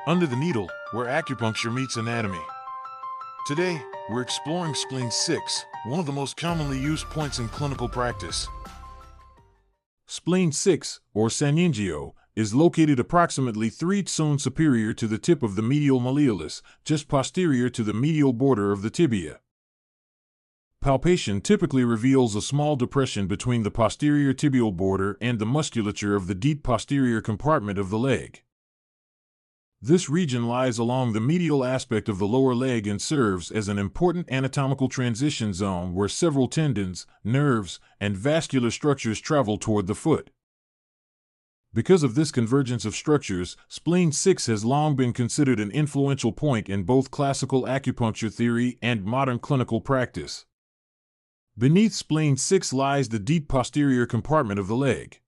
Under the Needle, where acupuncture meets anatomy. Today, we're exploring spleen 6, one of the most commonly used points in clinical practice. Spleen 6, or Sanyinjiao, is located approximately 3 cm superior to the tip of the medial malleolus, just posterior to the medial border of the tibia. Palpation typically reveals a small depression between the posterior tibial border and the musculature of the deep posterior compartment of the leg. This region lies along the medial aspect of the lower leg and serves as an important anatomical transition zone where several tendons, nerves, and vascular structures travel toward the foot. Because of this convergence of structures, spleen 6 has long been considered an influential point in both classical acupuncture theory and modern clinical practice. Beneath spleen 6 lies the deep posterior compartment of the leg.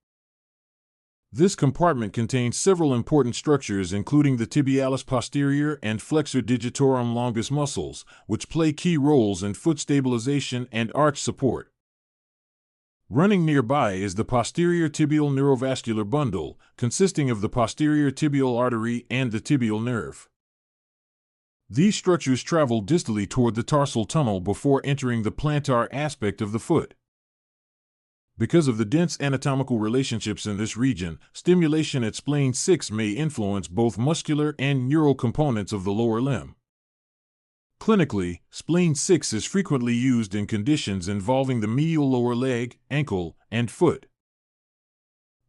This compartment contains several important structures including the Tibialis posterior and flexor digitorum longus muscles, which play key roles in foot stabilization and arch support. Running nearby is the posterior tibial neurovascular bundle, consisting of the posterior tibial artery and the tibial nerve. These structures travel distally toward the tarsal tunnel before entering the plantar aspect of the foot. Because of the dense anatomical relationships in this region, stimulation at spleen 6 may influence both muscular and neural components of the lower limb. Clinically, spleen 6 is frequently used in conditions involving the medial lower leg, ankle, and foot.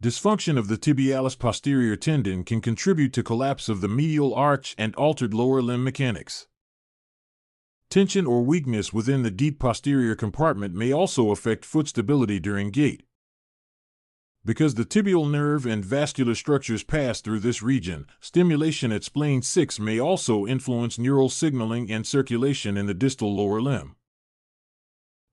Dysfunction of the tibialis posterior tendon can contribute to collapse of the medial arch and altered lower limb mechanics. Tension or weakness within the deep posterior compartment may also affect foot stability during gait. Because the tibial nerve and vascular structures pass through this region, stimulation at spleen 6 may also influence neural signaling and circulation in the distal lower limb.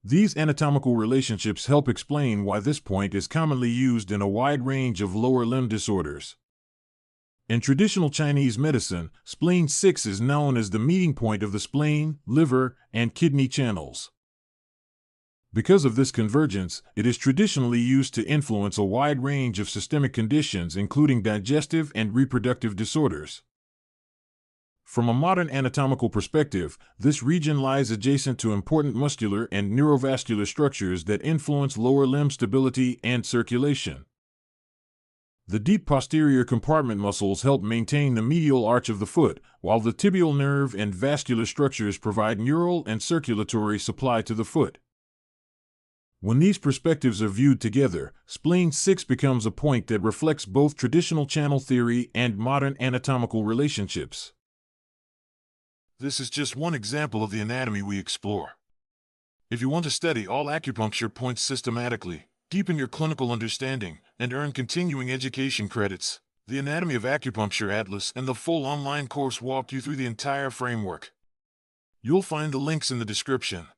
These anatomical relationships help explain why this point is commonly used in a wide range of lower limb disorders. In traditional Chinese medicine, spleen 6 is known as the meeting point of the spleen, liver, and kidney channels. Because of this convergence, it is traditionally used to influence a wide range of systemic conditions including digestive and reproductive disorders. From a modern anatomical perspective, this region lies adjacent to important muscular and neurovascular structures that influence lower limb stability and circulation. The deep posterior compartment muscles help maintain the medial arch of the foot, while the tibial nerve and vascular structures provide neural and circulatory supply to the foot. When these perspectives are viewed together, spleen 6 becomes a point that reflects both traditional channel theory and modern anatomical relationships. This is just one example of the anatomy we explore. If you want to study all acupuncture points systematically, deepen your clinical understanding, and earn continuing education credits, the Anatomy of Acupuncture Atlas and the full online course walk you through the entire framework. You'll find the links in the description.